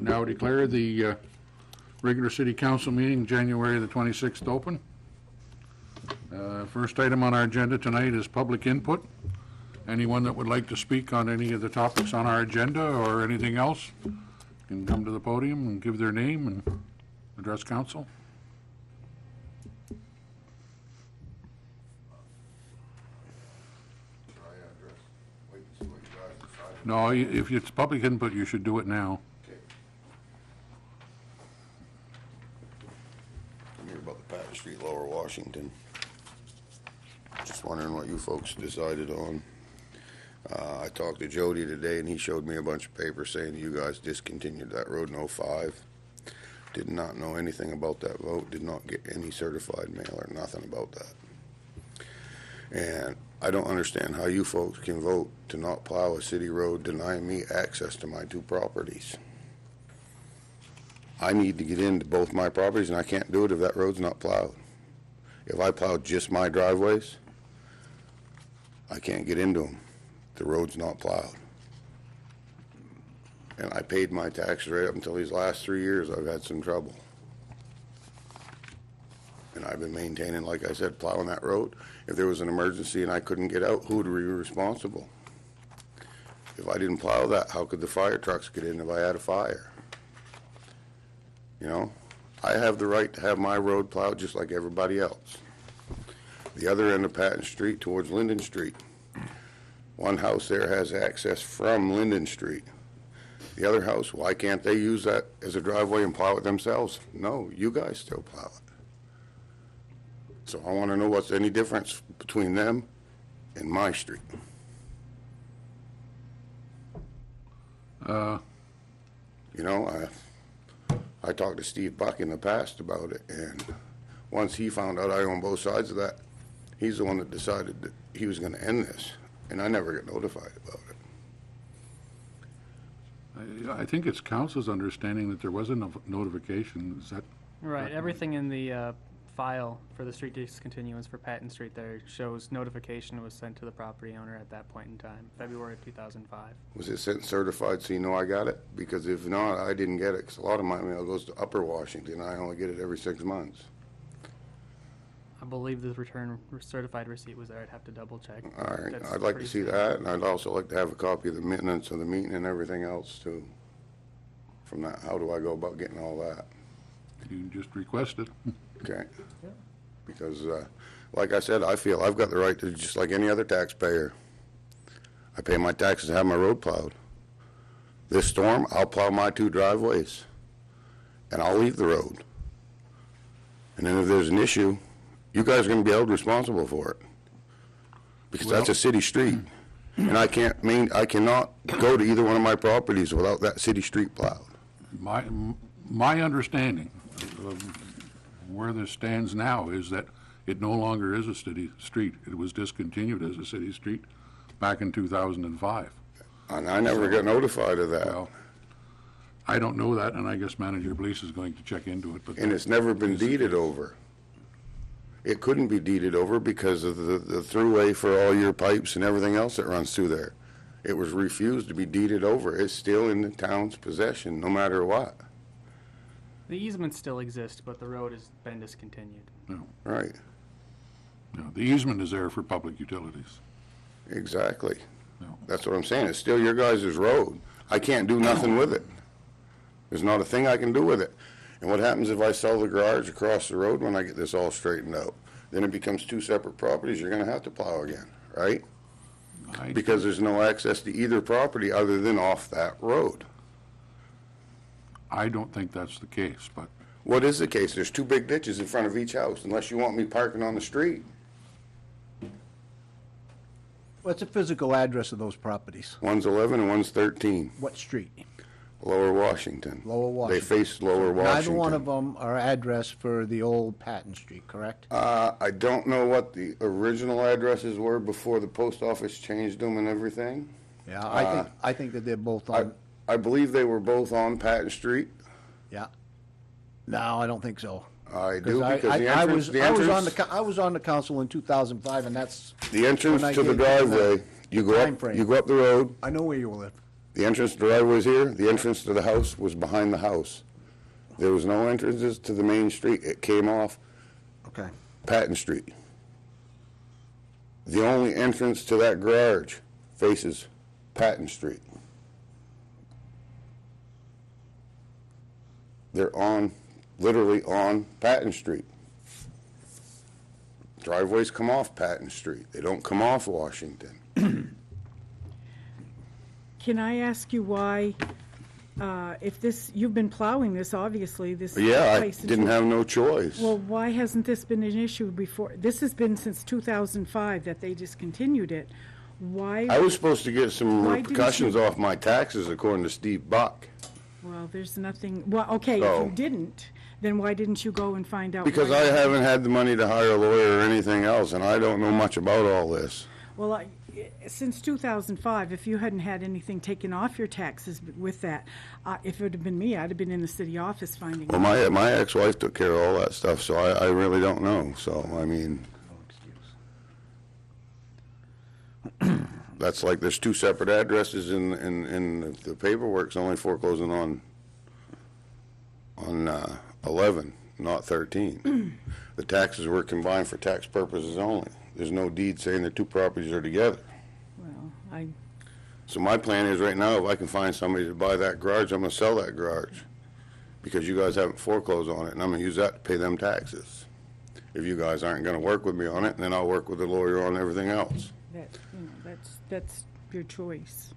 Now declare the regular city council meeting, January the 26th, open. First item on our agenda tonight is public input. Anyone that would like to speak on any of the topics on our agenda or anything else can come to the podium and give their name and address council. No, if it's public input, you should do it now. I'm here about the Patton Street, Lower Washington. Just wondering what you folks decided on. I talked to Jody today, and he showed me a bunch of papers saying you guys discontinued that road in '05. Did not know anything about that vote, did not get any certified mail or nothing about that. And I don't understand how you folks can vote to not plow a city road, denying me access to my two properties. I need to get into both my properties, and I can't do it if that road's not plowed. If I plow just my driveways, I can't get into them. The road's not plowed. And I paid my taxes right up until these last 3 years. I've had some trouble. And I've been maintaining, like I said, plowing that road. If there was an emergency and I couldn't get out, who would be responsible? If I didn't plow that, how could the fire trucks get in if I had a fire? You know, I have the right to have my road plowed just like everybody else. The other end of Patton Street towards Linden Street. One house there has access from Linden Street. The other house, why can't they use that as a driveway and plow it themselves? No, you guys still plow it. So I want to know what's any difference between them and my street. You know, I talked to Steve Buck in the past about it, and once he found out I own both sides of that, he's the one that decided that he was going to end this, and I never got notified about it. I think it's council's understanding that there wasn't a notification. Is that right? Everything in the file for the street discontinuance for Patton Street there shows notification was sent to the property owner at that point in time, February of 2005. Was it sent certified so you know I got it? Because if not, I didn't get it, because a lot of my mail goes to Upper Washington. I only get it every 6 months. I believe the return certified receipt was there. I'd have to double check. All right, That's I'd like to pretty see standard. that, and I'd also like to have a copy of the minutes of the meeting and everything else too. From that, how do I go about getting all that? you just requested? Okay. Yeah. Because, like I said, I feel I've got the right to, just like any other taxpayer. I pay my taxes to have my road plowed. This storm, I'll plow my two driveways, and I'll leave the road. And then if there's an issue, you guys are going to be held responsible for it, because that's a city street, and I cannot go to either one of my properties without that city street plowed. My understanding of where this stands now is that it no longer is a city street. It was discontinued as a city street back in 2005. And I never got notified of that. Well, I don't know that, and I guess Manager Blease is going to check into it. But And it's never been deeded over. It couldn't be deeded over because of the throughway for all your pipes and everything else that runs through there. It was refused to be deeded over. It's still in the town's possession, no matter what. The easement still exists, but the road has been discontinued. No, Right, no, the easement is there for public utilities. exactly. No. That's what I'm saying. It's still your guys' road. I can't do nothing with it. There's not a thing I can do with it. And what happens if I sell the garage across the road when I get this all straightened out? Then it becomes two separate properties. You're going to have to plow again, right? Because there's no access to either property other than off that road. I don't think that's the case, but What is the case? There's two big ditches in front of each house, unless you want me parking on the street. What's the physical address of those properties? One's 11 and one's 13, What street? Lower Washington. Lower Washington. They face Lower Washington. Neither one of them are addressed for the old Patton Street, correct? I don't know what the original addresses were before the post office changed them and everything. Yeah, I think that they're both on, I believe they were both on Patton Street. yeah. No, I don't think so. I do, I- because the I entrance, was- I was on the council in 200005, and that's, the entrance when I to the gave you that driveway, you go time frame. up the road, I know where you live. The entrance driveway was here, the entrance to the house was behind the house. There was no entrances to the main street. It came off Okay. Patton Street. The only entrance to that garage faces Patton Street. They're literally on Patton Street. Driveways come off Patton Street. They don't come off Washington. Can I ask you why, if this, you've been plowing this, obviously, this. Yeah, I place didn't into- have no choice. Well, why hasn't this been an issue before? This has been since 2005 that they discontinued it. Why? I was supposed to get some Why didn't repercussions you- off my taxes according to Steve Buck. Well, there's nothing, well, okay, if Oh. you didn't, then why didn't you go and find out? Because why- I haven't had the money to hire a lawyer or anything else, and I don't know much about all this. Well, since 2005, if you hadn't had anything taken off your taxes with that, if it had been me, I'd have been in the city office finding Well, out. my ex-wife took care of all that stuff, so I really don't know. So, I mean, that's like there's two separate addresses in the paperwork's only foreclosing on 11, not 13. The taxes were combined for tax purposes only. There's no deed saying the two properties are together. Well, So my plan is right now, if I can find somebody to buy that garage, I'm gonna sell that garage. Because you guys haven't foreclosed on it, and I'm gonna use that to pay them taxes. If you guys aren't gonna work with me on it, then I'll work with the lawyer on everything else. that's your choice.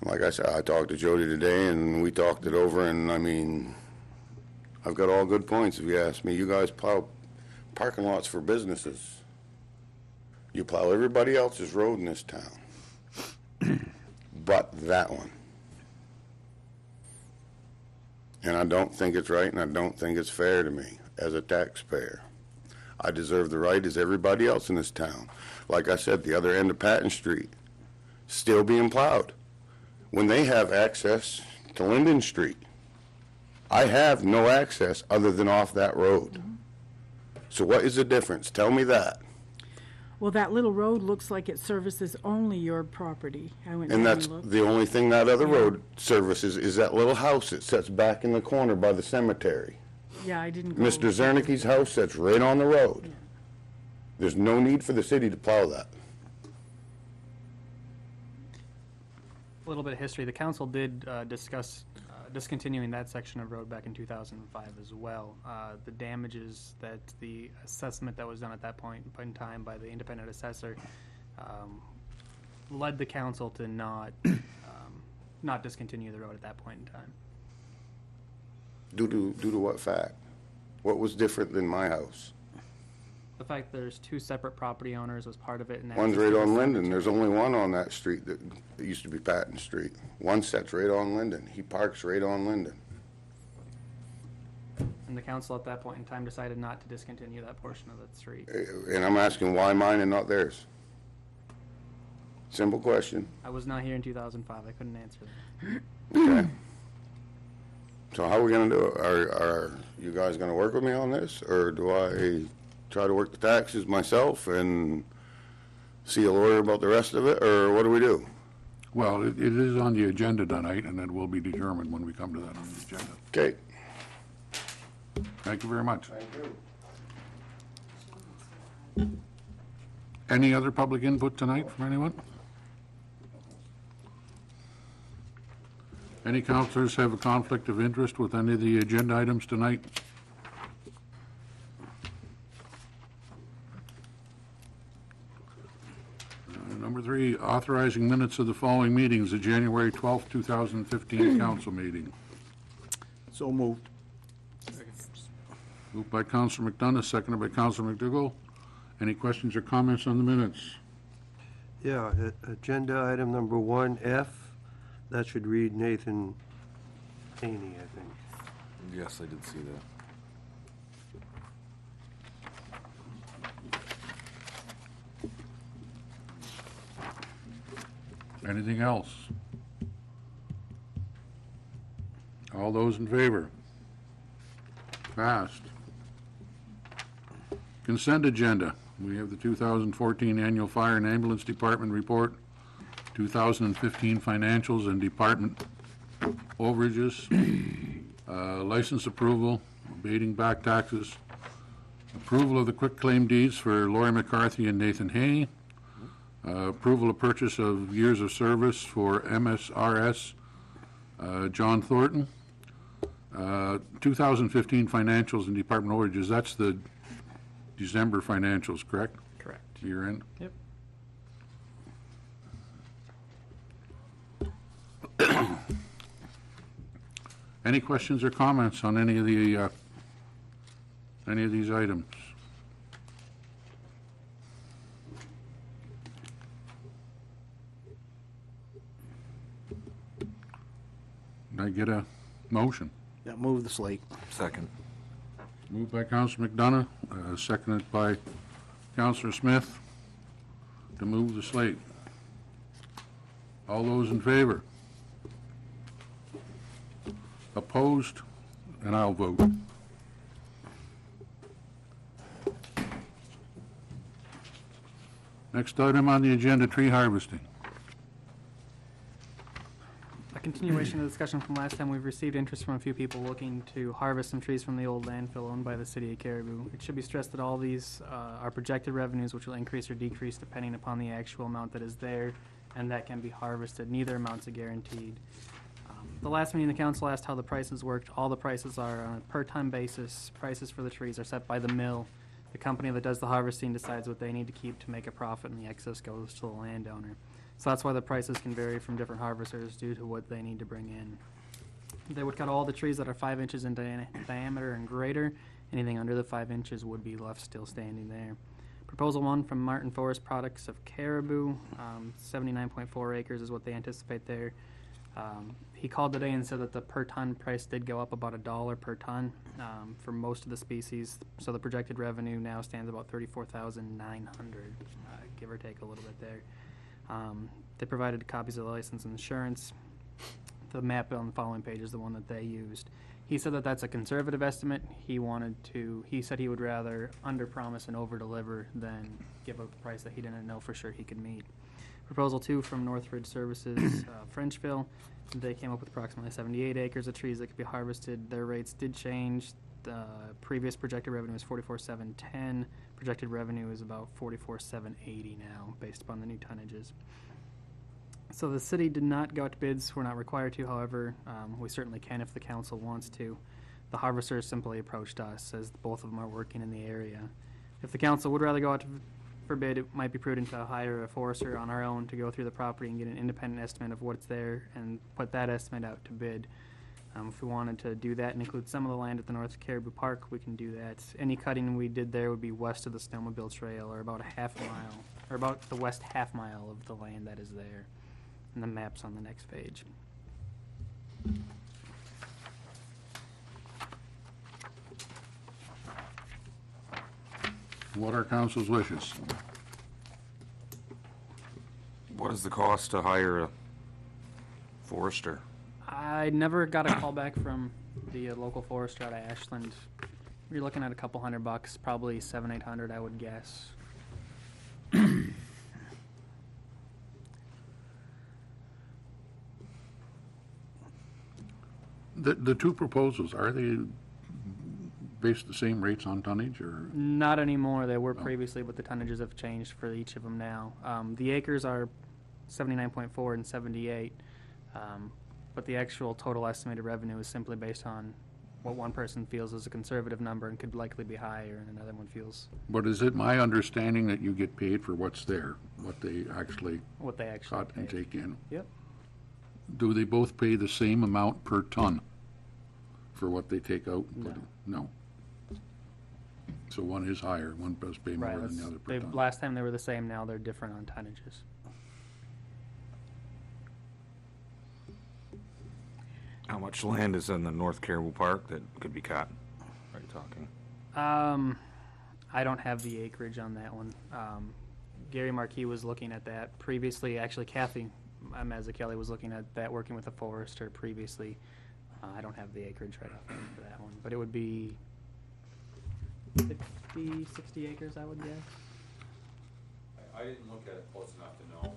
Like I said, I talked to Jody today, and we talked it over, and I mean, I've got all good points, if you ask me. You guys plow parking lots for businesses. You plow everybody else's road in this town, but that one. And I don't think it's right, and I don't think it's fair to me as a taxpayer. I deserve the right as everybody else in this town. Like I said, the other end of Patton Street, still being plowed. When they have access to Linden Street, I have no access other than off that road. So what is the difference? Tell me that. Well, that little road looks like it services only your property. I went And down that's and looked. the only thing that other road services is that little house that sits back in the corner by the cemetery. Yeah, I didn't go. Mr. Zernicke's house sits right on the road. There's no need for the city to plow that. A little bit of history. The council did discuss discontinuing that section of road back in 2005 as well. The damages that the assessment that was done at that point in time by the independent assessor led the council to not discontinue the road at that point in time. Due to what fact? What was different than my house? The fact there's two separate property owners was part of it. And One's access right to the on Linden. cemetery. There's only one on that street that used to be Patton Street. One sets right on Linden. He parks right on Linden. And the council at that point in time decided not to discontinue that portion of the street. And I'm asking why mine and not theirs? Simple question. I was not here in 2005. I couldn't answer that. Okay. So how are we gonna do it? Are you guys gonna work with me on this, or do I try to work the taxes myself and see a lawyer about the rest of it, or what do we do? Well, it is on the agenda tonight, and it will be determined when we come to that on the agenda. Okay. Thank you very much. Any other public input tonight from anyone? Any counselors have a conflict of interest with any of the agenda items tonight? Number 3, authorizing minutes of the following meetings, the January 12th, 2015 council meeting. So moved. Moved by Councilor McDonough, seconded by Councilor McDougall. Any questions or comments on the minutes? Yeah, agenda item number 1F, that should read Nathan Haney, I think. Yes, I did see that. Anything else? All those in favor? Passed. Consent agenda. We have the 2014 Annual Fire and Ambulance Department Report, 2015 financials and department overages, license approval, abating back taxes, approval of the quitclaim deeds for Lori McCarthy and Nathan Haney, approval of purchase of years of service for MSRS John Thornton, 2015 financials and department overages, that's the December financials, correct? Correct. Year end? Yep. Any questions or comments on any of these items? Can I get a motion? Yeah, move the slate. Second. Moved by Councilor McDonough, seconded by Councilor Smith to move the slate. All those in favor? Opposed? And I'll vote. Next item on the agenda, tree harvesting. A continuation of the discussion from last time, we've received interest from a few people looking to harvest some trees from the old landfill owned by the city of Caribou. It should be stressed that all these are projected revenues, which will increase or decrease depending upon the actual amount that is there, and that can be harvested. Neither amount's a guaranteed. The last meeting, the council asked how the prices worked. All the prices are on a per-ton basis. Prices for the trees are set by the mill. The company that does the harvesting decides what they need to keep to make a profit, and the excess goes to the landowner. So that's why the prices can vary from different harvesters due to what they need to bring in. They would cut all the trees that are 5 inches in diameter and greater. Anything under the 5 inches would be left still standing there. Proposal 1 from Martin Forest Products of Caribou, 79.4 acres is what they anticipate there. He called today and said that the per ton price did go up about $1 per ton for most of the species. So the projected revenue now stands about $34,900, give or take a little bit there. They provided copies of the license and insurance. The map on the following page is the one that they used. He said that that's a conservative estimate. He said he would rather under-promise and over-deliver than give a price that he didn't know for sure he could meet. Proposal 2 from Northridge Services, Frenchville. They came up with approximately 78 acres of trees that could be harvested. Their rates did change. The previous projected revenue was $44,710. Projected revenue is about $44,780 now, based upon the new tonnages. So the city did not go out to bids. We're not required to, however. We certainly can if the council wants to. The harvesters simply approached us, as both of them are working in the area. If the council would rather go out for bid, it might be prudent to hire a forester on our own to go through the property and get an independent estimate of what's there and put that estimate out to bid. If we wanted to do that and include some of the land at the North Caribou Park, we can do that. Any cutting we did there would be west of the snowmobile trail, or about a half mile, or about the west half mile of the land that is there. And the map's on the next page. What are council's wishes? What is the cost to hire a forester? I never got a call back from the local forester out of Ashland. You're looking at a couple $100, probably $700-800, I would guess. The two proposals, are they based the same rates on tonnage, or? Not anymore. They were previously, but the tonnages have changed for each of them now. The acres are 79.4 and 78, but the actual total estimated revenue is simply based on what one person feels is a conservative number and could likely be higher, and another one feels But is it my understanding that you get paid for what's there, what they actually what they actually cut and pay. take in? Yep. Do they both pay the same amount per ton for what they take out? No. No. So one is higher, one does pay more Right. than the other per ton. Last time they were the same. Now they're different on tonnages. How much land is in the North Caribou Park that could be cut? Are you talking? I don't have the acreage on that one. Gary Marquis was looking at that previously. Actually, Kathy Mazzucchelli was looking at that, working with a forester previously. I don't have the acreage right off for that one, but it would be 50, 60 acres, I would guess. I didn't look at it close enough to know.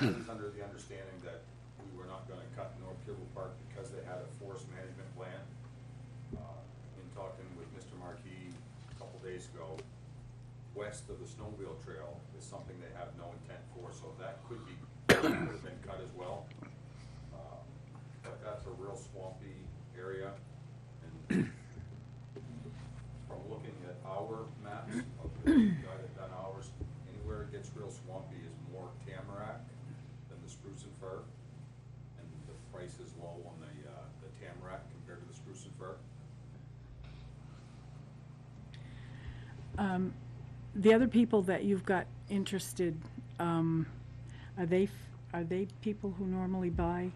was under the understanding that we were not gonna cut North Caribou Park because they had a forest management plan. In talking with Mr. Marquis a couple days ago, west of the snowmobile trail is something they have no intent for, so that could have been cut as well. But that's a real swampy area, and from looking at our maps of the guy that done ours, anywhere it gets real swampy is more tamarack than the spruce and fir, and the price is low on the tamarack compared to the spruce and fir. The other people that you've got interested, are they people who normally buy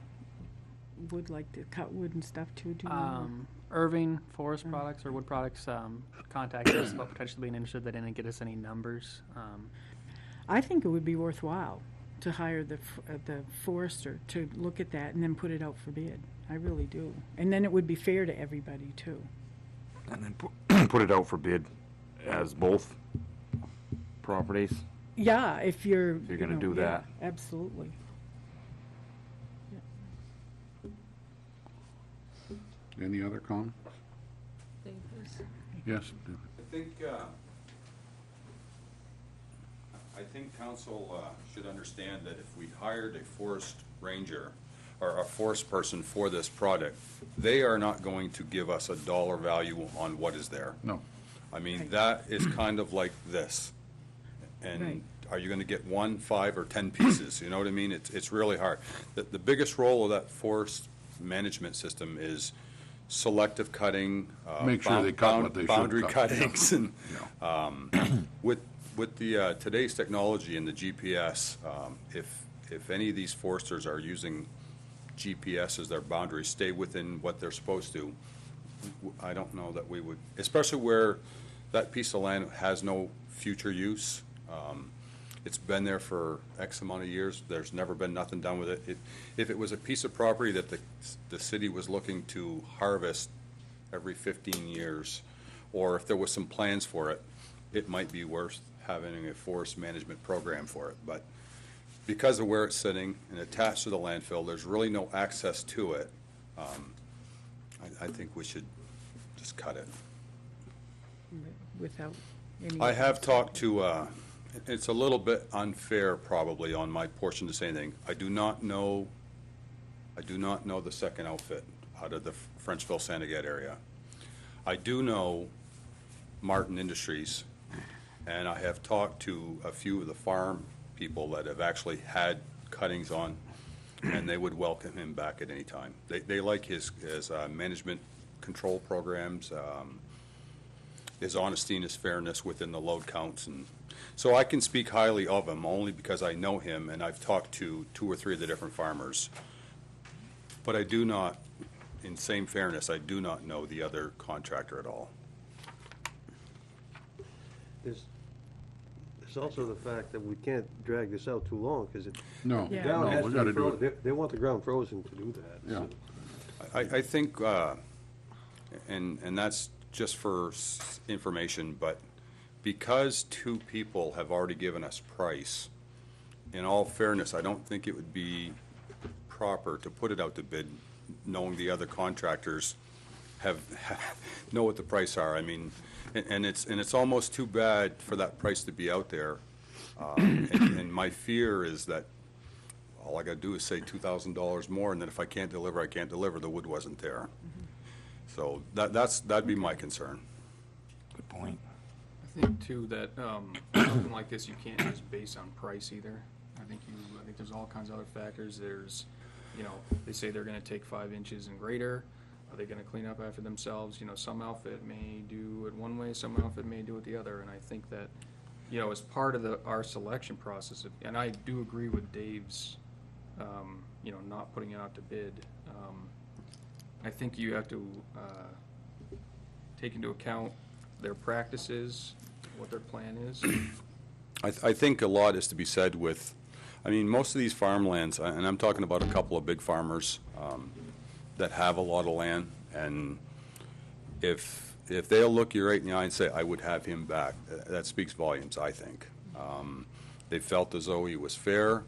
wood, like to cut wood and stuff too? Do you know? Irving Forest Products or Wood Products contacted us about potentially being interested. They didn't get us any numbers. I think it would be worthwhile to hire the forester to look at that and then put it out for bid. I really do. And then it would be fair to everybody too. And then put it out for bid as both properties. Yeah, if you're. You're gonna you know, do yeah, that. Absolutely. Any other comments? Yes, David. I think council should understand that if we hired a forest ranger or a forest person for this project, they are not going to give us a dollar value on what is there. No. I mean, that is kind of like this. Right. And are you gonna get 1, 5, or 10 pieces? You know what I mean? It's really hard. The biggest role of that forest management system is selective cutting. Make sure they cut what they should boundary cut. cuttings, and with the today's technology and the GPS, if any of these foresters are using GPS as their boundaries, stay within what they're supposed to, I don't know that we would, especially where that piece of land has no future use. It's been there for X amount of years. There's never been nothing done with it. If it was a piece of property that the city was looking to harvest every 15 years, or if there was some plans for it, it might be worth having a forest management program for it. But because of where it's sitting and attached to the landfill, there's really no access to it. I think we should just cut it. Without any. I have talked to, it's a little bit unfair probably on my portion to say anything. I do not know the second outfit out of the Frenchville, Sandegate area. I do know Martin Industries, and I have talked to a few of the farm people that have actually had cuttings on, and they would welcome him back at any time. They like his management control programs, his honesty and his fairness within the load counts, and so I can speak highly of him only because I know him and I've talked to 2 or 3 of the different farmers. But I do not, in same fairness, I do not know the other contractor at all. There's also the fact that we can't drag this out too long, because it. No, Yeah. ground no, has we to gotta be do frozen. it. They want the ground frozen to do that. Yeah. so. I think, and that's just for information, but because 2 people have already given us price, in all fairness, I don't think it would be proper to put it out to bid, knowing the other contractors know what the price are. I mean, and it's almost too bad for that price to be out there. And my fear is that all I gotta do is say $2,000 more, and then if I can't deliver, I can't deliver. The wood wasn't there. So that'd be my concern. Good point. I think too that something like this you can't just base on price either. I think there's all kinds of other factors. There's, they say they're going to take 5 inches and greater. Are they going to clean up after themselves? Some outfit may do it one way, some outfit may do it the other. And I think that, as part of our selection process, and I do agree with Dave's, not putting it out to bid. I think you have to take into account their practices, what their plan is. I think a lot is to be said with, most of these farmlands, and I'm talking about a couple of big farmers that have a lot of land, and if they'll look you right in the eye and say, I would have him back, that speaks volumes, I think. They felt as though he was fair,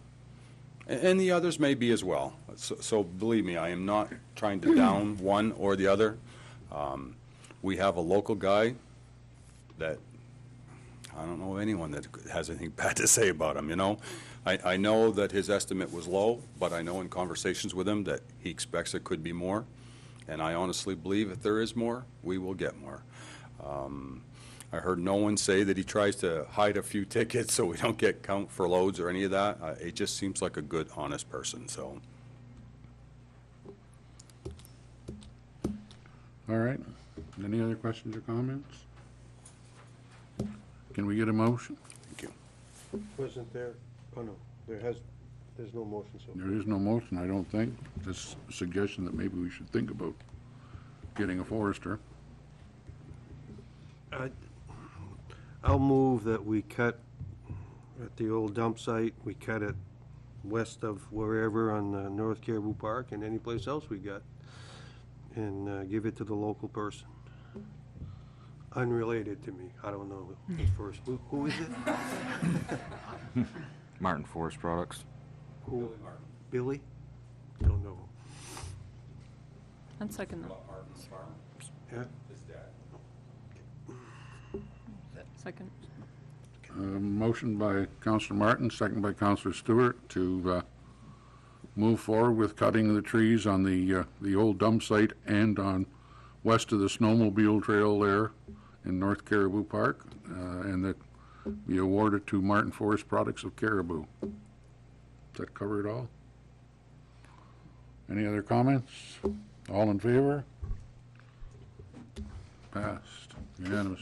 And the others may be as well. So believe me, I am not trying to down one or the other. We have a local guy that, I don't know anyone that has anything bad to say about him, you know? I know that his estimate was low, but I know in conversations with him that he expects it could be more. And I honestly believe if there is more, we will get more. I heard no one say that he tries to hide a few tickets so we don't get count for loads or any of that. It just seems like a good, honest person, so. All right. Any other questions or comments? Can we get a motion? Thank you. Wasn't there, oh no, there's no motion, so. There is no motion, I don't think. Just a suggestion that maybe we should think about getting a forester. I'll move that we cut at the old dump site, we cut it west of wherever on North Caribou Park and any place else we got, and give it to the local person. Unrelated to me, I don't know who's first. Who is it? Martin Forest Products. Who? Billy? Don't know. And second that. Yeah? Second. Motion by Councillor Martin, second by Councillor Stewart to move forward with cutting the trees on the old dump site and on west of the snowmobile trail there in North Caribou Park, and that be awarded to Martin Forest Products of Caribou. Does that cover it all? Any other comments? All in favor? Passed. Unanimous.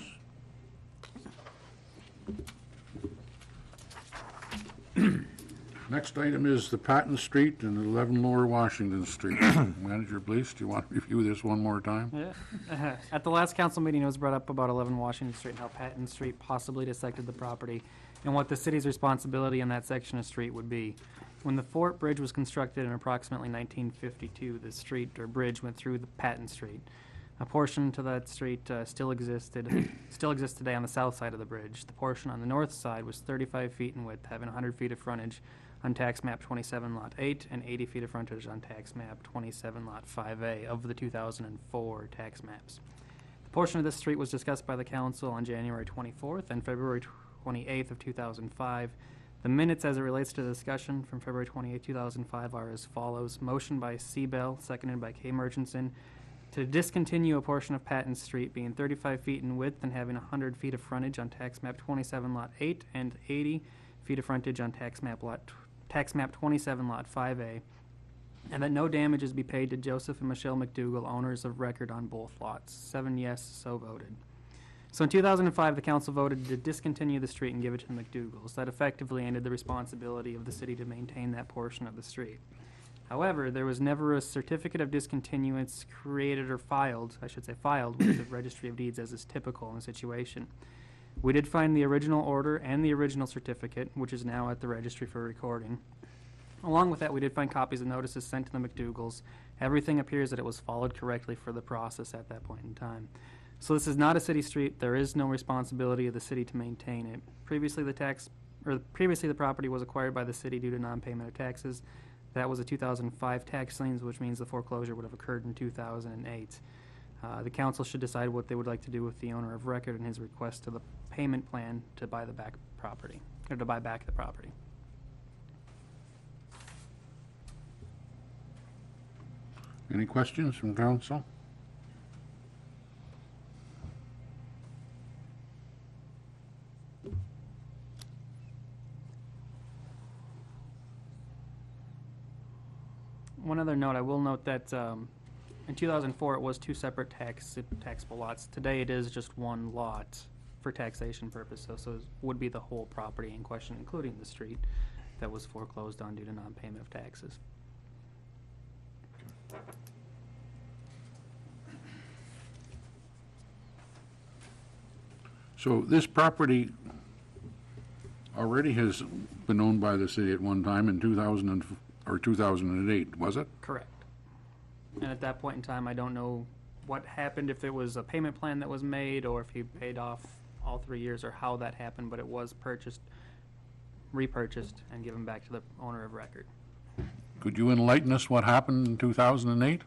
Next item is the Patton Street and 11 Lower Washington Street. Manager, please, do you want to review this one more time? Yeah. At the last council meeting, it was brought up about 11 Washington Street and how Patton Street possibly dissected the property and what the city's responsibility in that section of street would be. When the Fort Bridge was constructed in approximately 1952, the street or bridge went through the Patton Street. A portion to that street still exists today on the south side of the bridge. The portion on the north side was 35 feet in width, having 100 feet of frontage on tax map 27 lot 8 and 80 feet of frontage on tax map 27 lot 5A of the 2004 tax maps. The portion of this street was discussed by the council on January 24th and February 28th of 2005. The minutes as it relates to the discussion from February 28, 2005 are as follows. Motion by C. Bell, seconded by K. Murchison, to discontinue a portion of Patton Street being 35 feet in width and having 100 feet of frontage on tax map 27 lot 8 and 80 feet of frontage on tax map 27 lot 5A, and that no damages be paid to Joseph and Michelle McDougall, owners of record on both lots. 7 yes, so voted. So in 2005, the council voted to discontinue the street and give it to the McDougalls. That effectively ended the responsibility of the city to maintain that portion of the street. However, there was never a certificate of discontinuance created or filed with the Registry of Deeds, as is typical in the situation. We did find the original order and the original certificate, which is now at the registry for recording. Along with that, we did find copies of notices sent to the McDougalls. Everything appears that it was followed correctly for the process at that point in time. So this is not a city street. There is no responsibility of the city to maintain it. Previously, the property was acquired by the city due to non-payment of taxes. That was a 2005 tax liens, which means the foreclosure would have occurred in 2008. The council should decide what they would like to do with the owner of record and his request to the payment plan to buy the back property, or to buy back the property. Any questions from council? One other note, I will note that in 2004 it was 2 separate taxable lots. Today it is just 1 lot for taxation purposes, so it would be the whole property in question, including the street that was foreclosed on due to non-payment of taxes. So this property already has been owned by the city at one time in 2008, was it? Correct. And at that point in time, I don't know what happened, if it was a payment plan that was made or if he paid off all 3 years or how that happened, but it was repurchased and given back to the owner of record. Could you enlighten us what happened in 2008?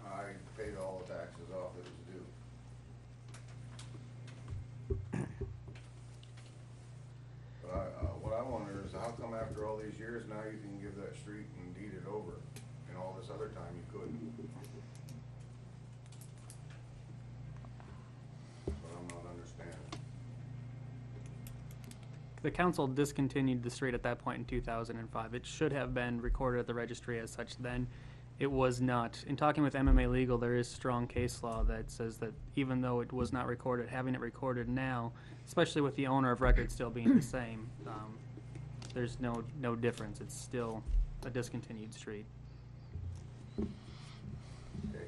I paid all the taxes off that was due. But what I wonder is how come after all these years now you can give that street and deed it over, and all this other time you couldn't? But I'm not understanding. The council discontinued the street at that point in 2005. It should have been recorded at the registry as such then. It was not. In talking with MMA Legal, there is strong case law that says that even though it was not recorded, having it recorded now, especially with the owner of record still being the same, there's no difference. It's still a discontinued street. Okay,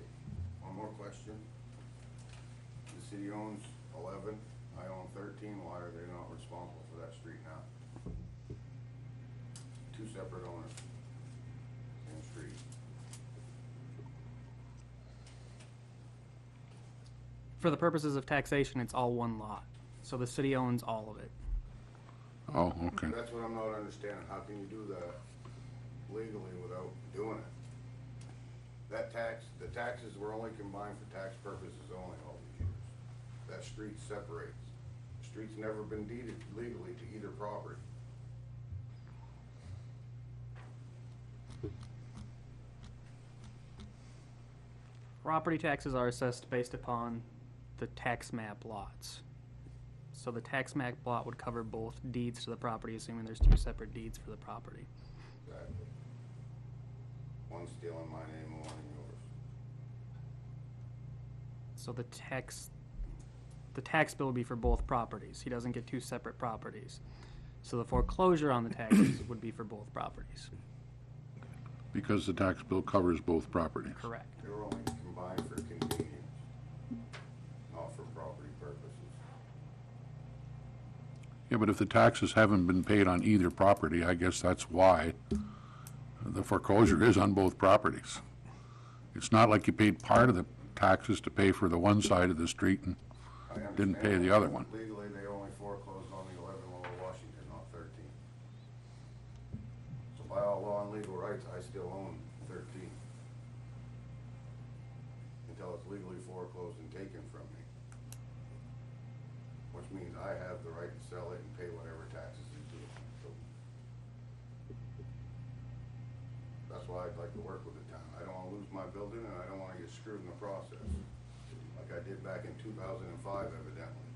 one more question. The city owns 11, I own 13, why are they not responsible for that street now? Two separate owners, same street. For the purposes of taxation, it's all one lot. So the city owns all of it. Oh, okay. That's what I'm not understanding, how can you do that legally without doing it? That the taxes were only combined for tax purposes only all these years. That street separates. The street's never been deeded legally to either property. Property taxes are assessed based upon the tax map lots. So the tax map lot would cover both deeds to the property, assuming there's two separate deeds for the property. Exactly. One's still in my name and one in yours. So the tax bill would be for both properties. He doesn't get two separate properties. So the foreclosure on the taxes would be for both properties. Because the tax bill covers both properties. Correct. They were only combined for convenience, not for property purposes. Yeah, but if the taxes haven't been paid on either property, I guess that's why the foreclosure is on both properties. It's not like you paid part of the taxes to pay for the one side of the street and I didn't pay understand the other one. Legally, they only foreclosed on the 11 Lower Washington, not 13. So by all law and legal rights, I still own 13. Until it's legally foreclosed and taken from me. Which means I have the right to sell it and pay whatever taxes is due. So that's why I'd like to work with the town. I don't wanna lose my building and I don't wanna get screwed in the process. Like I did back in 2005 evidently.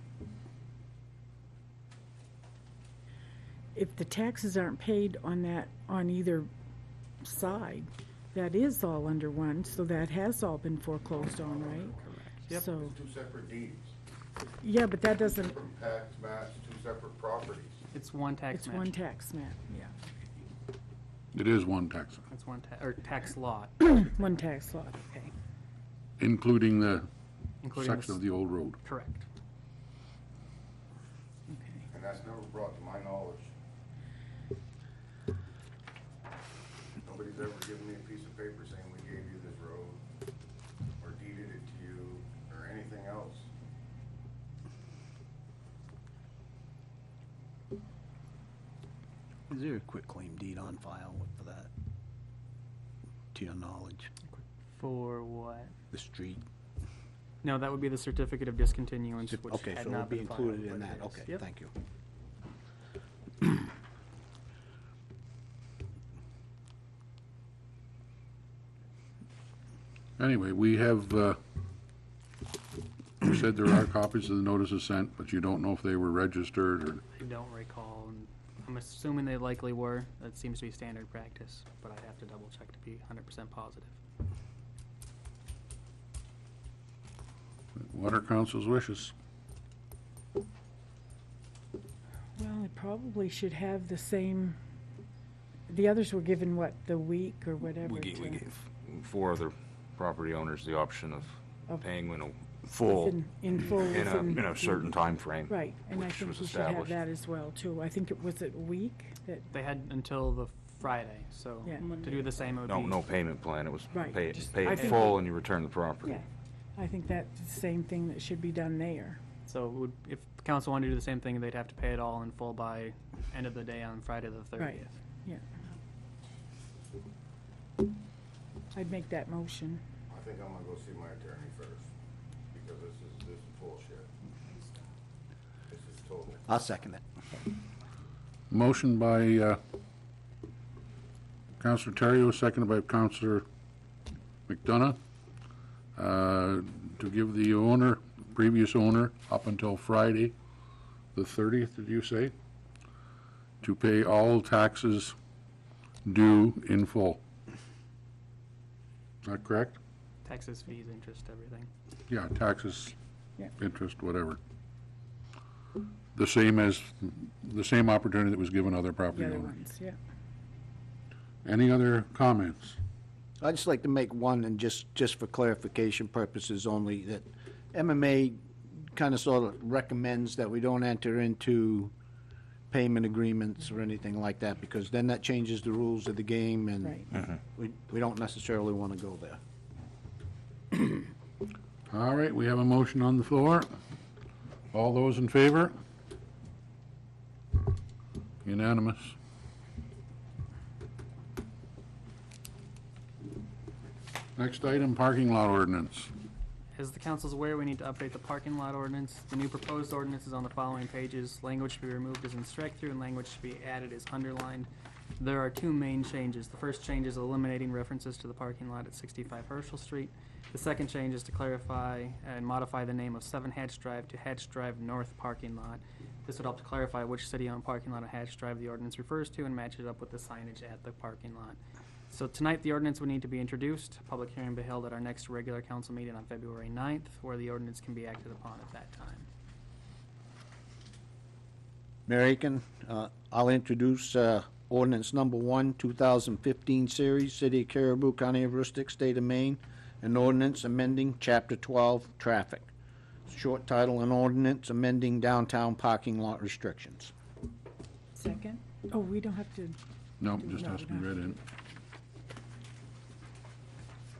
If the taxes aren't paid on that, on either side, that is all under one, so that has all been foreclosed on, right? Yep. So, It's two separate deeds, yeah, but that doesn't, different tax maps, two separate properties. It's one tax it's map. one tax map, yeah. It is one tax, It's one or tax lot, One tax lot, okay. including the including section this. of the old road. Correct. Okay. And that's never brought to my knowledge. Nobody's ever given me a piece of paper saying we gave you this road, or deeded it to you, or anything else. Is there a quitclaim deed on file for that? To your knowledge, For what? the street? No, that would be the certificate of discontinuance, which Okay, had so it'll not be been filed, included in but that, it is. okay, Yep. thank you. Anyway, we have, you said there are copies of the notices sent, but you don't know if they were registered or, I don't recall, and I'm assuming they likely were. That seems to be standard practice, but I'd have to double check to be 100% positive. what are council's wishes? Well, it probably should have the same, the others were given, what, the week or whatever? We to- gave 4 other property owners the option of Of- paying in a full, In full. in within a certain the- time frame, Right, and I which think was we should have established. that as well, too. I think it was a week that, They had until the Friday, so Yeah. to do the same, it would be. No payment plan, it was Right, pay just- pay I it think full we- and you return the property. yeah. I think that's the same thing that should be done there. So it would, if the council wanted to do the same thing, they'd have to pay it all in full by end of the day on Friday the 30th. Right, yeah. I'd make that motion. I think I'm gonna go see my attorney first, because this is bullshit. This is total. I'll second it. Motion by Counselor Terrio, seconded by Counselor McDonough, to give the owner, previous owner, up until Friday, the 30th, did you say? To pay all taxes due in full. Is that correct? Taxes, fees, interest, everything. Yeah, taxes, Yeah. interest, whatever. The same opportunity that was given other property The other owners. ones, yeah. Any other comments? I'd just like to make one, and just for clarification purposes only, that MMA kind of sort of recommends that we don't enter into payment agreements or anything like that, because then that changes the rules of the game, and Right. we don't necessarily want to go there. All right, we have a motion on the floor. All those in favor? Unanimous. Next item, parking lot ordinance. As the council's aware, we need to update the parking lot ordinance. The new proposed ordinance is on the following pages. Language to be removed is in strike-through, and language to be added is underlined. There are two main changes. The first change is eliminating references to the parking lot at 65 Herschel Street. The second change is to clarify and modify the name of 7 Hatch Drive to Hatch Drive North Parking Lot. This would help to clarify which city-owned parking lot on Hatch Drive the ordinance refers to and match it up with the signage at the parking lot. So tonight, the ordinance would need to be introduced. Public hearing will be held at our next regular council meeting on February 9th, where the ordinance can be acted upon at that time. Mayor Aiken, I'll introduce ordinance number 1, 2015 series, City of Caribou, County of Aroostook, State of Maine, an ordinance amending Chapter 12, Traffic. Short title, an ordinance amending downtown parking lot restrictions. Second? Oh, we don't have to, No, just has to be read in.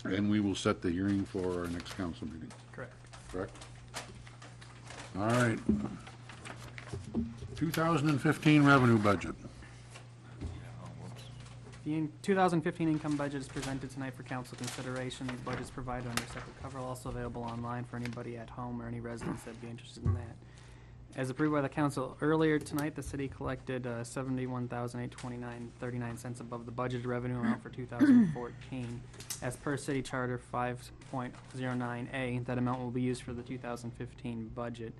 And we will set the hearing for our next council meeting, Correct. correct? All right. 2015 revenue budget. The 2015 income budget is presented tonight for council consideration. The budget is provided under separate cover, also available online for anybody at home or any residents that'd be interested in that. As approved by the council earlier tonight, the city collected $71,829.39 above the budgeted revenue amount for 2014. As per city charter 5.09A, that amount will be used for the 2015 budget.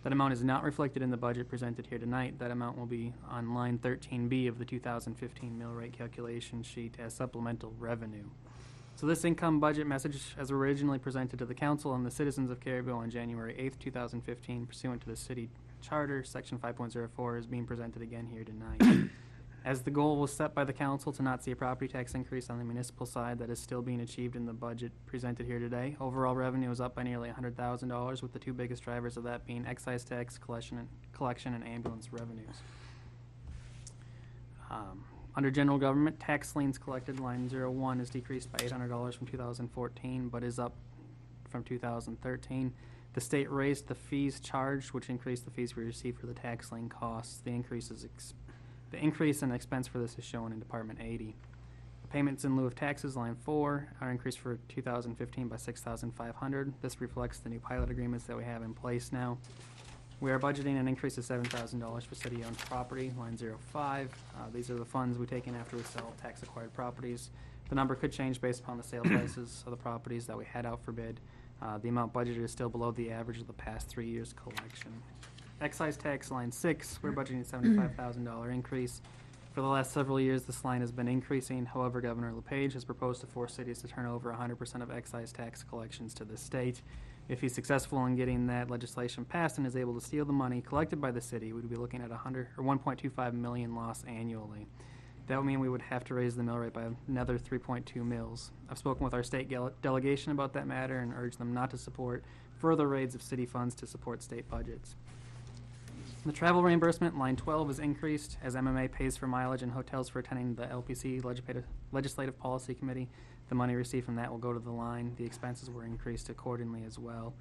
That amount is not reflected in the budget presented here tonight. That amount will be on line 13B of the 2015 mill rate calculation sheet as supplemental revenue. So this income budget message, as originally presented to the council and the citizens of Caribou on January 8th, 2015, pursuant to the city charter, section 5.04, is being presented again here tonight. As the goal was set by the council to not see a property tax increase on the municipal side, that is still being achieved in the budget presented here today. Overall revenue is up by nearly $100,000, with the two biggest drivers of that being excise tax collection and ambulance revenues. Under general government, tax liens collected, line 01, is decreased by $800 from 2014, but is up from 2013. The state raised the fees charged, which increased the fees we receive for the tax lien costs. The increase in expense for this is shown in Department 80. The payments in lieu of taxes, line 4, are increased for 2015 by $6,500. This reflects the new pilot agreements that we have in place now. We are budgeting an increase of $7,000 for city-owned property, line 05. These are the funds we take in after we sell tax-acquired properties. The number could change based upon the sale prices of the properties that we had out for bid. The amount budgeted is still below the average of the past 3 years' collection. Excise tax, line 6, we're budgeting a $75,000 increase. For the last several years, this line has been increasing. However, Governor LePage has proposed to force cities to turn over 100% of excise tax collections to the state. If he's successful in getting that legislation passed and is able to steal the money collected by the city, we'd be looking at $1.25 million loss annually. That would mean we would have to raise the mill rate by another 3.2 mils. I've spoken with our state delegation about that matter and urged them not to support further raids of city funds to support state budgets. The travel reimbursement, line 12, is increased as MMA pays for mileage and hotels for attending the LPC Legislative Policy Committee. The money received from that will go to the line. The expenses were increased accordingly as well.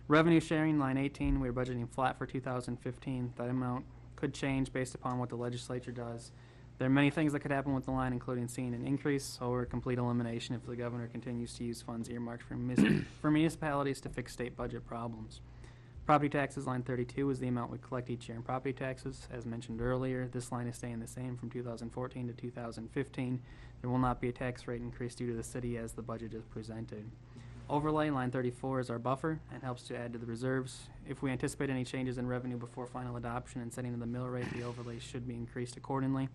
Revenue sharing, line 18, we're budgeting flat for 2015. That amount could change based upon what the legislature does. There are many things that could happen with the line, including seeing an increase or complete elimination if the governor continues to use funds earmarked for for municipalities to fix state budget problems. Property taxes, line 32, is the amount we collect each year in property taxes. As mentioned earlier, this line is staying the same from 2014 to 2015. There will not be a tax rate increase due to the city as the budget is presented. Overlay, line 34, is our buffer and helps to add to the reserves. If we anticipate any changes in revenue before final adoption and setting of the mill rate, the overlay should be increased accordingly.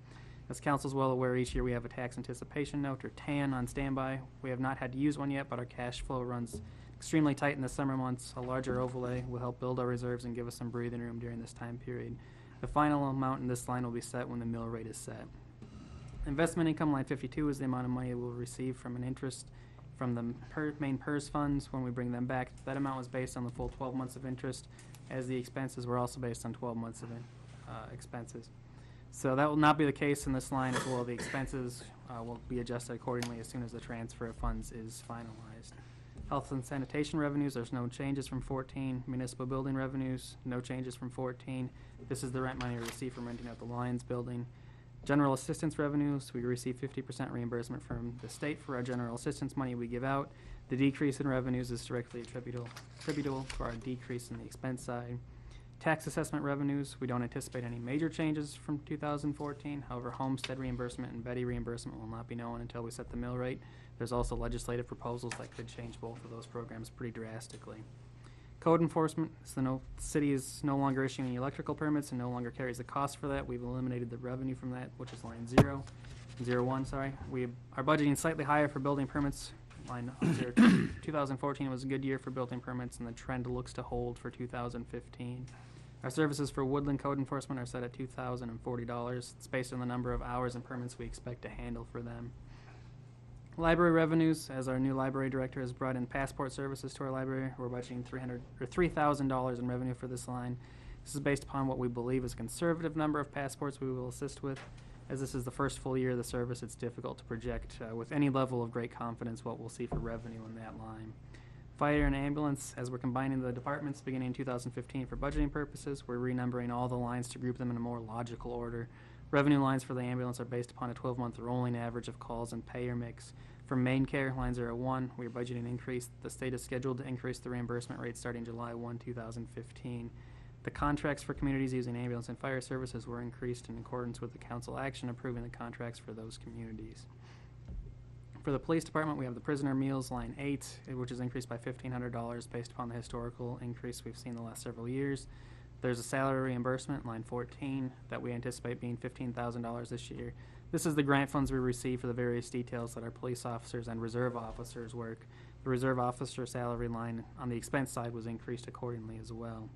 As council is well aware, each year we have a tax anticipation note, or TAN, on standby. We have not had to use one yet, but our cash flow runs extremely tight in the summer months. A larger overlay will help build our reserves and give us some breathing room during this time period. The final amount in this line will be set when the mill rate is set. Investment income, line 52, is the amount of money we'll receive from an interest from the main PERS funds when we bring them back. That amount was based on the full 12 months of interest, as the expenses were also based on 12 months of expenses. So that will not be the case in this line as well. The expenses will be adjusted accordingly as soon as the transfer of funds is finalized. Health and sanitation revenues, there's no changes from 14. Municipal building revenues, no changes from 14. This is the rent money we receive from renting out the Lions building. General assistance revenues, we receive 50% reimbursement from the state for our general assistance money we give out. The decrease in revenues is directly attributable to our decrease in the expense side. Tax assessment revenues, we don't anticipate any major changes from 2014. However, homestead reimbursement and Betty reimbursement will not be known until we set the mill rate. There's also legislative proposals that could change both of those programs pretty drastically. Code enforcement, so the city is no longer issuing any electrical permits and no longer carries the cost for that. We've eliminated the revenue from that, which is line 01, sorry. We are budgeting slightly higher for building permits. Line 02. 2014 was a good year for building permits, and the trend looks to hold for 2015. Our services for woodland code enforcement are set at $2,040. It's based on the number of hours and permits we expect to handle for them. Library revenues, as our new library director has brought in passport services to our library, we're budgeting $3,000 in revenue for this line. This is based upon what we believe is a conservative number of passports we will assist with. As this is the first full year of the service, it's difficult to project with any level of great confidence what we'll see for revenue in that line. Fire and ambulance, as we're combining the departments beginning in 2015 for budgeting purposes, we're renumbering all the lines to group them in a more logical order. Revenue lines for the ambulance are based upon a 12-month rolling average of calls and payer mix. For main care, line 01, we are budgeting an increase. The state is scheduled to increase the reimbursement rate starting July 1, 2015. The contracts for communities using ambulance and fire services were increased in accordance with the council action approving the contracts for those communities. For the police department, we have the prisoner meals, line 8, which is increased by $1,500 based upon the historical increase we've seen the last several years. There's a salary reimbursement, line 14, that we anticipate being $15,000 this year. This is the grant funds we receive for the various details that our police officers and reserve officers work. The reserve officer salary line on the expense side was increased accordingly as well.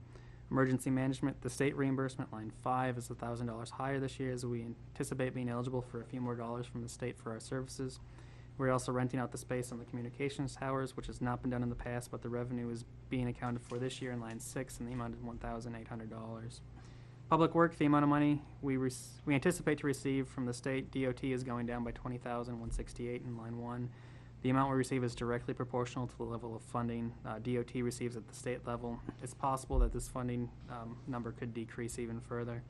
Emergency management, the state reimbursement, line 5, is $1,000 higher this year as we anticipate being eligible for a few more dollars from the state for our services. We're also renting out the space on the communications towers, which has not been done in the past, but the revenue is being accounted for this year in line 6 in the amount of $1,800. Public work, the amount of money we anticipate to receive from the state DOT is going down by $20,168 in line 1. The amount we receive is directly proportional to the level of funding DOT receives at the state level. It's possible that this funding number could decrease even further.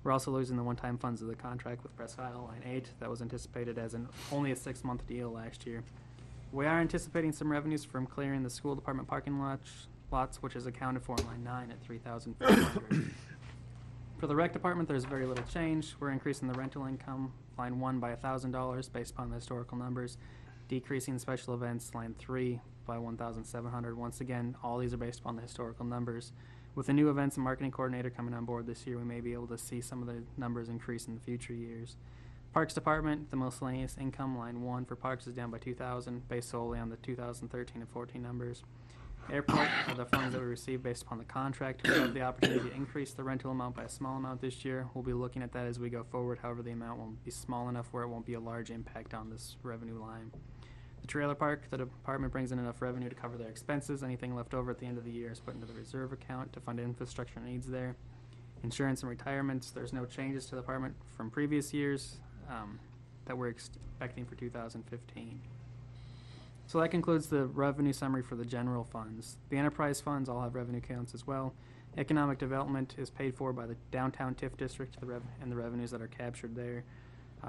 We're also losing the one-time funds of the contract with Presque Isle, line 8, that was anticipated as only a 6-month deal last year. We are anticipating some revenues from clearing the school department parking lots, which is accounted for in line 9 at $3,500. For the rec department, there's very little change. We're increasing the rental income, line 1, by $1,000 based upon the historical numbers, decreasing special events, line 3, by $1,700. Once again, all these are based upon the historical numbers. With the new events and marketing coordinator coming on board this year, we may be able to see some of the numbers increase in the future years. Parks department, the miscellaneous income, line 1 for parks is down by $2,000 based solely on the 2013 and 14 numbers. Airport are the funds that we receive based upon the contract. We have the opportunity to increase the rental amount by a small amount this year. We'll be looking at that as we go forward. However, the amount won't be small enough where it won't be a large impact on this revenue line. The trailer park, the department brings in enough revenue to cover their expenses. Anything left over at the end of the year is put into the reserve account to fund infrastructure needs there. Insurance and retirements, there's no changes to the department from previous years that we're expecting for 2015. So that concludes the revenue summary for the general funds. The enterprise funds all have revenue counts as well. Economic development is paid for by the downtown TIF district and the revenues that are captured there.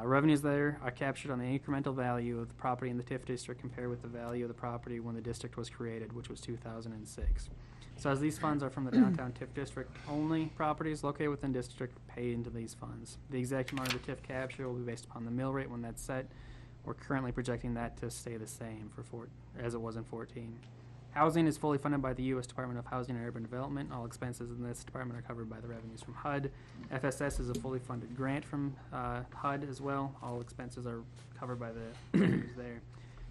Revenues there are captured on the incremental value of the property in the TIF district compared with the value of the property when the district was created, which was 2006. So as these funds are from the downtown TIF district, only properties located within district pay into these funds. The exact amount of the TIF capture will be based upon the mill rate when that's set. We're currently projecting that to stay the same as it was in 14. Housing is fully funded by the U.S. Department of Housing and Urban Development. All expenses in this department are covered by the revenues from HUD. FSS is a fully funded grant from HUD as well. All expenses are covered by the revenues there.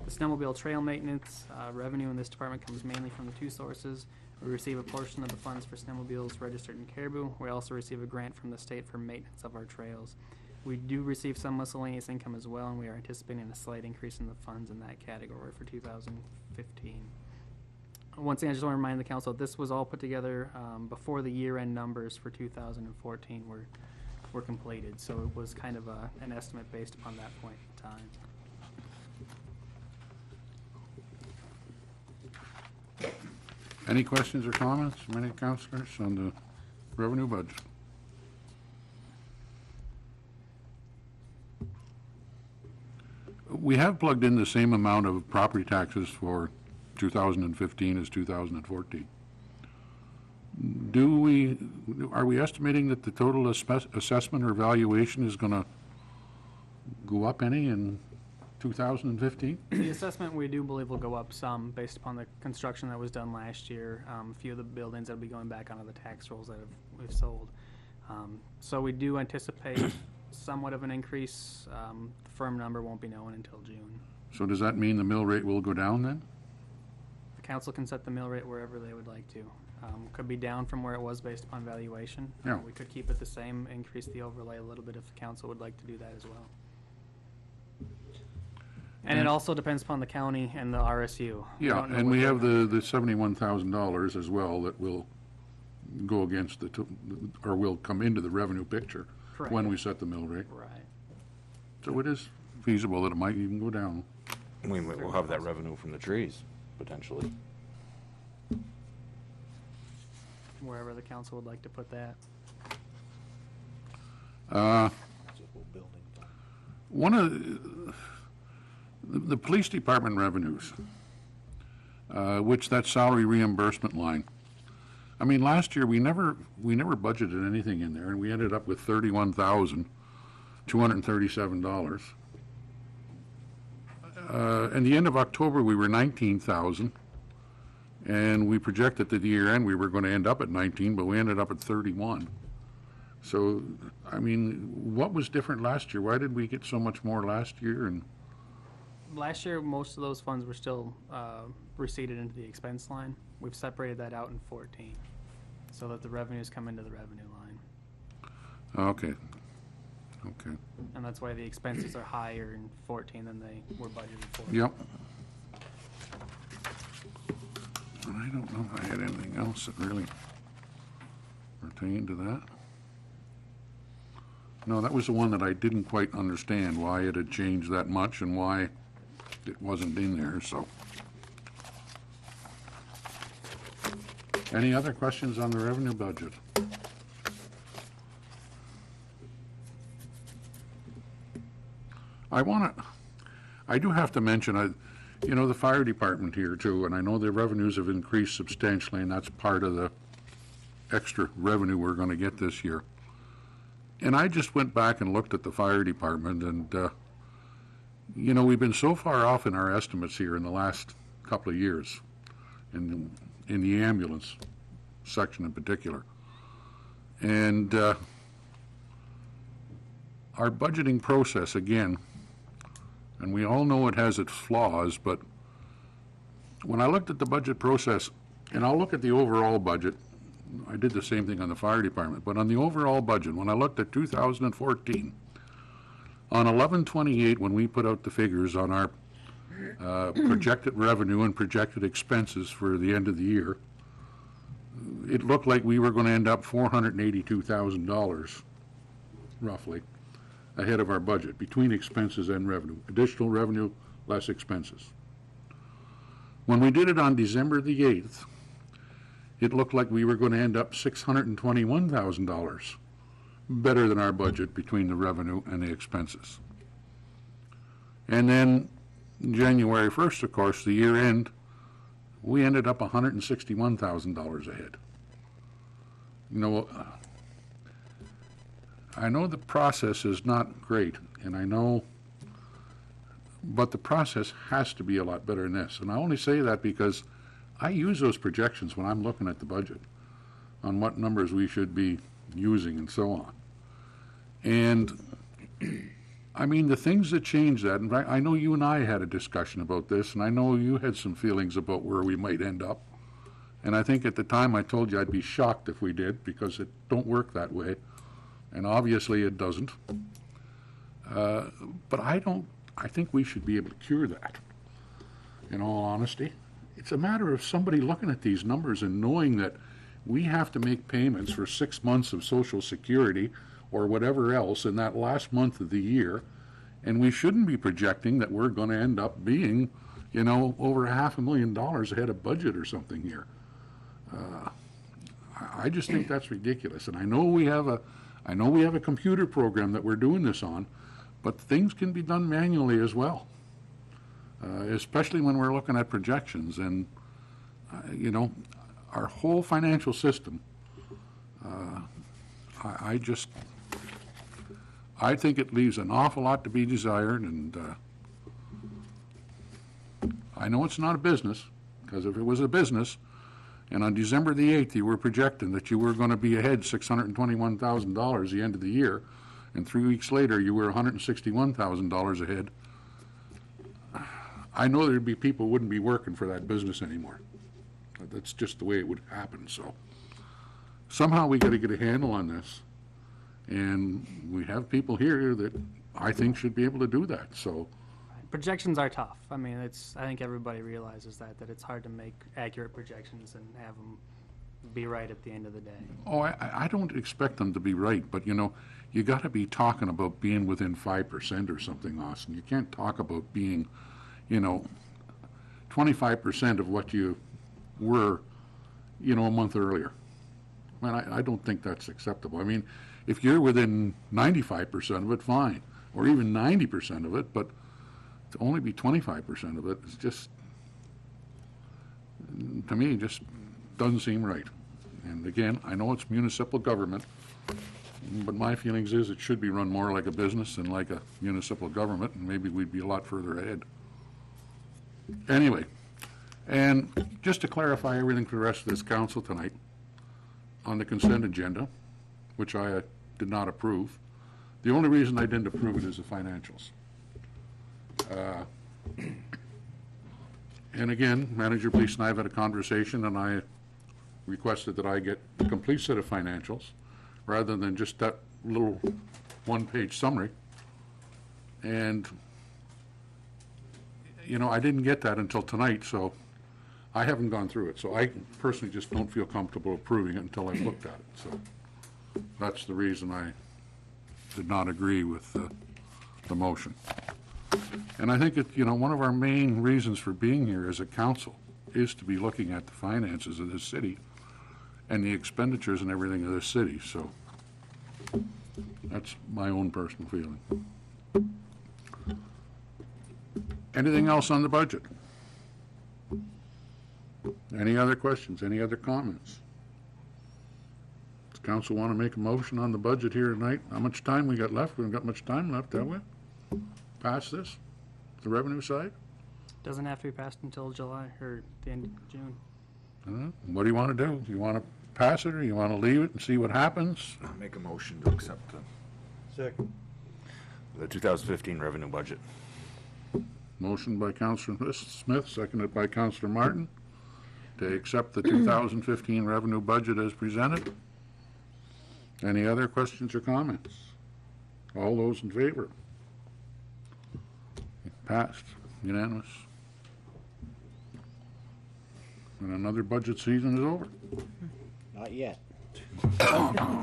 The snowmobile trail maintenance revenue in this department comes mainly from the two sources. We receive a portion of the funds for snowmobiles registered in Caribou. We also receive a grant from the state for maintenance of our trails. We do receive some miscellaneous income as well, and we are anticipating a slight increase in the funds in that category for 2015. Once again, I just want to remind the council, this was all put together before the year-end numbers for 2014 were completed. So it was kind of an estimate based upon that point in time. Any questions or comments from any councilors on the revenue budget? We have plugged in the same amount of property taxes for 2015 as 2014. Are we estimating that the total assessment or valuation is going to go up any in 2015? The assessment, we do believe, will go up some based upon the construction that was done last year. A few of the buildings that will be going back onto the tax rolls that we've sold. So we do anticipate somewhat of an increase. The firm number won't be known until June. So does that mean the mill rate will go down then? The council can set the mill rate wherever they would like to. Could be down from where it was based upon valuation. Yeah. We could keep it the same, increase the overlay a little bit if the council would like to do that as well. And it also depends upon the county and the RSU. Yeah, and we have the $71,000 as well that will go against or will come into the revenue picture Correct. when we set the mill rate. Right. So it is feasible that it might even go down. We'll have that revenue from the trees, potentially. Wherever the council would like to put that. One of the police department revenues, which that salary reimbursement line. I mean, last year we never budgeted anything in there, and we ended up with $31,237. At the end of October, we were 19,000, and we projected that the year end we were going to end up at 19, but we ended up at 31. So, I mean, what was different last year? Why did we get so much more last year? And Last year, most of those funds were still receipted into the expense line. We've separated that out in 14, so that the revenues come into the revenue line. okay. And that's why the expenses are higher in 14 than they were budgeted for. Yep. And I don't know if I had anything else that really pertained to that. No, that was the one that I didn't quite understand, why it had changed that much and why it wasn't in there, so. Any other questions on the revenue budget? I do have to mention, the fire department here too, and I know their revenues have increased substantially, and that's part of the extra revenue we're going to get this year. And I just went back and looked at the fire department, and, we've been so far off in our estimates here in the last couple of years, in the ambulance section in particular. And our budgeting process, again, and we all know it has its flaws, but when I looked at the budget process, and I'll look at the overall budget, I did the same thing on the fire department, but on the overall budget, when I looked at 2014, on 11/28, when we put out the figures on our projected revenue and projected expenses for the end of the year, it looked like we were going to end up $482,000, roughly, ahead of our budget, between expenses and revenue. Additional revenue, less expenses. When we did it on December the 8th, it looked like we were going to end up $621,000 better than our budget between the revenue and the expenses. And then January 1st, of course, the year end, we ended up $161,000 ahead. You know, I know the process is not great, and I know, but the process has to be a lot better than this. And I only say that because I use those projections when I'm looking at the budget on what numbers we should be using and so on. And I mean, the things that change that, and I know you and I had a discussion about this, and I know you had some feelings about where we might end up. And I think at the time I told you I'd be shocked if we did, because it don't work that way. And obviously it doesn't. But I think we should be able to cure that, in all honesty. It's a matter of somebody looking at these numbers and knowing that we have to make payments for 6 months of Social Security or whatever else in that last month of the year, and we shouldn't be projecting that we're going to end up being, you know, over $500,000 ahead of budget or something here. I just think that's ridiculous. And I know we have a computer program that we're doing this on, but things can be done manually as well, especially when we're looking at projections. And, you know, our whole financial system, I think it leaves an awful lot to be desired, and I know it's not a business, because if it was a business, and on December the 8th you were projecting that you were going to be ahead $621,000 the end of the year, and 3 weeks later you were $161,000 ahead, I know there'd be people who wouldn't be working for that business anymore. That's just the way it would happen. So somehow we got to get a handle on this, and we have people here that I think should be able to do that. So Projections are tough. I mean, I think everybody realizes that it's hard to make accurate projections and have them be right at the end of the day. Oh, I don't expect them to be right, but, you know, you got to be talking about being within 5% or something, Austin. You can't talk about being, you know, 25% of what you were, you know, a month earlier. I mean, I don't think that's acceptable. I mean, if you're within 95% of it, fine, or even 90% of it, but to only be 25% of it is just, to me, just doesn't seem right. And again, I know it's municipal government, but my feelings is it should be run more like a business than like a municipal government, and maybe we'd be a lot further ahead. Anyway, and just to clarify everything for the rest of this council tonight, on the consent agenda, which I did not approve, the only reason I didn't approve it is the financials. And again, Manager Police and I have had a conversation, and I requested that I get a complete set of financials rather than just that little one-page summary. And, you know, I didn't get that until tonight, so I haven't gone through it. So I personally just don't feel comfortable approving it until I've looked at it. So that's the reason I did not agree with the motion. And I think, you know, one of our main reasons for being here as a council is to be looking at the finances of this city and the expenditures and everything of this city. So that's my own personal feeling. Anything else on the budget? Any other questions? Any other comments? Does council want to make a motion on the budget here tonight? How much time we got left? We haven't got much time left, have we? Pass this? The revenue side? Doesn't have to be passed until July or the end of June. What do you want to do? Do you want to pass it, or you want to leave it and see what happens? I'll make a motion to accept Second. the 2015 revenue budget. Motion by Councilor Smith, seconded by Councilor Martin, to accept the 2015 revenue budget as presented. Any other questions or comments? All those in favor? Passed, unanimous. And another budget season is over. Not yet.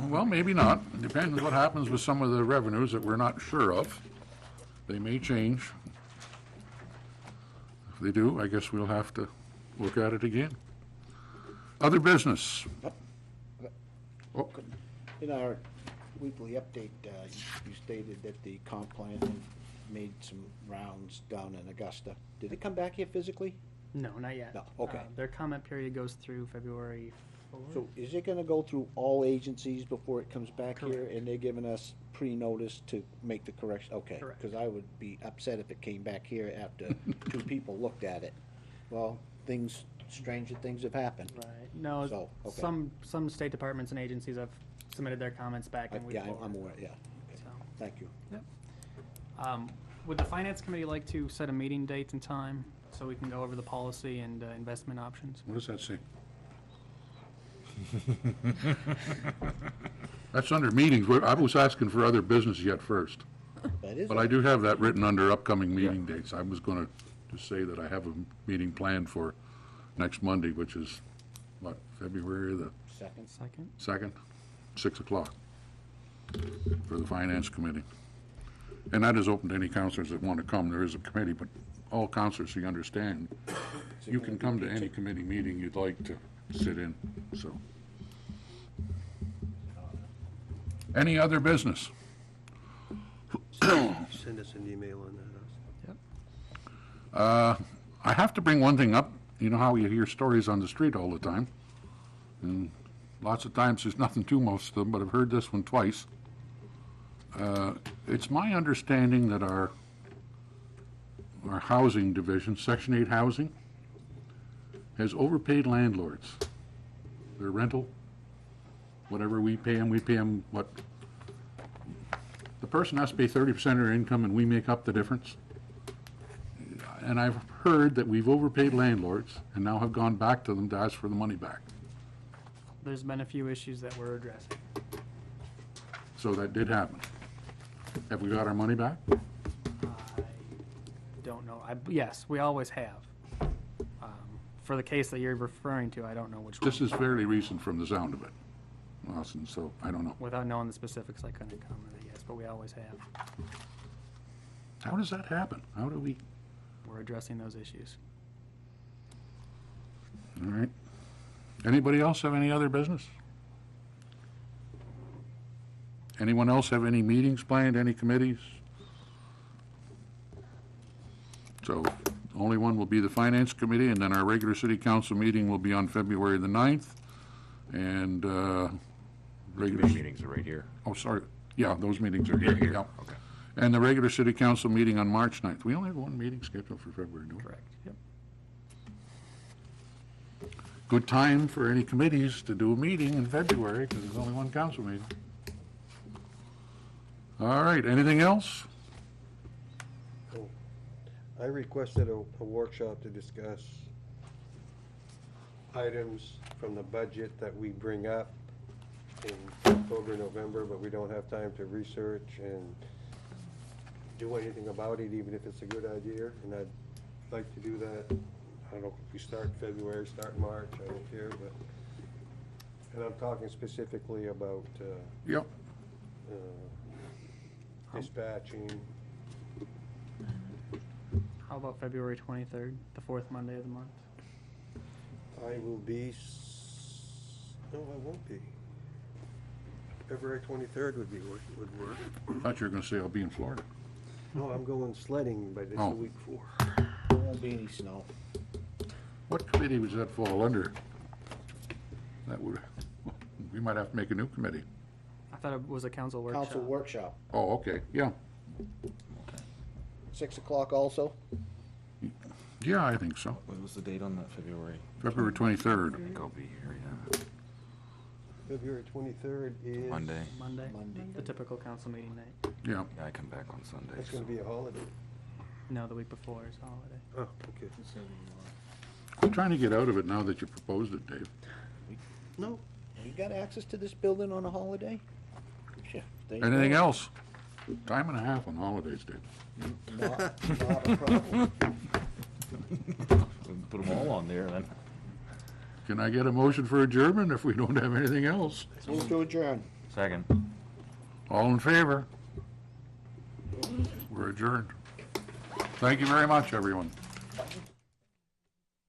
Well, maybe not. Depends what happens with some of the revenues that we're not sure of. They may change. If they do, I guess we'll have to look at it again. Other business. Oh, In our weekly update, you stated that the comp plan made some rounds down in Augusta. Did it come back here physically? No, not yet. No, okay. Their comment period goes through February 4th. So is it gonna go through all agencies before it comes back here? Correct. And they're giving us pre-notice to make the correction? Okay. Correct. Because I would be upset if it came back here after two people looked at it. Well, stranger things have happened. Right. No, So, okay. some state departments and agencies have submitted their comments back and we Yeah, I'm aware, yeah. Okay. So, Thank you. would the finance committee like to set a meeting date and time so we can go over the policy and investment options? What does that say? That's under meetings. I was asking for other business yet first. That is. But I do have that written under upcoming meeting dates. I was going to just say that I have a meeting planned for next Monday, which is, what, February the Second. 2nd? 2nd, 6 o'clock, for the Finance Committee. And that is open to any counselors that want to come. There is a committee, but all counselors, so you understand, you can come to any committee meeting you'd like to sit in, so. Any other business? Send us an email on that. I have to bring one thing up. You know how you hear stories on the street all the time? And lots of times there's nothing to most of them, but I've heard this one twice. It's my understanding that our housing division, Section 8 housing, has overpaid landlords. Their rental, whatever we pay them, what? The person has to pay 30% of their income and we make up the difference. And I've heard that we've overpaid landlords and now have gone back to them to ask for the money back. There's been a few issues that we're addressing. So that did happen. Have we got our money back? I don't know. Yes, we always have. For the case that you're referring to, I don't know which one. This is fairly recent from the sound of it, Lawson, so I don't know. Without knowing the specifics, I couldn't comment, yes, but we always have. How does that happen? How do we, We're addressing those issues. all right. Anybody else have any other business? Anyone else have any meetings planned, any committees? So, only one will be the Finance Committee, and then our regular City Council meeting will be on February the 9th. And, regular, Committee meetings are right here. oh, sorry, yeah, those meetings are here, Here, yeah. okay. And the regular City Council meeting on March 9th. We only have one meeting scheduled for February, don't we? Correct. Yep. Good time for any committees to do a meeting in February, because there's only one council meeting. All right, anything else? I requested a workshop to discuss items from the budget that we bring up in October, November, but we don't have time to research and do anything about it, even if it's a good idea, and I'd like to do that. I don't know if we start in February, start in March, I don't care, but, and I'm talking specifically about, Yep. dispatching. How about February 23rd, the fourth Monday of the month? I will be, no, I won't be. February 23rd would work. I thought you were going to say I'll be in Florida. No, I'm going sledding, but it's Oh. the week before. There won't be any snow. What committee was that fall under? That would, we might have to make a new committee. I thought it was a council workshop. Council workshop, Oh, okay, yeah. 6 o'clock also? Yeah, I think so. What was the date on that, February? February 23rd. I think I'll be here, yeah. February 23rd is. Monday. Monday. Monday. The typical council meeting night. Yeah. Yeah, I come back on Sunday. That's gonna so- be a holiday. No, the week before is a holiday. Oh, okay. I'm trying to get out of it now that you proposed it, Dave. No, You got access to this building on a holiday? Sure, there you Anything go. else? Time and a half on holidays, Dave. Not a problem. Put them all on there then. Can I get a motion for adjournment if we don't have anything else? Move to adjourn. Second. All in favor? We're adjourned. Thank you very much, everyone.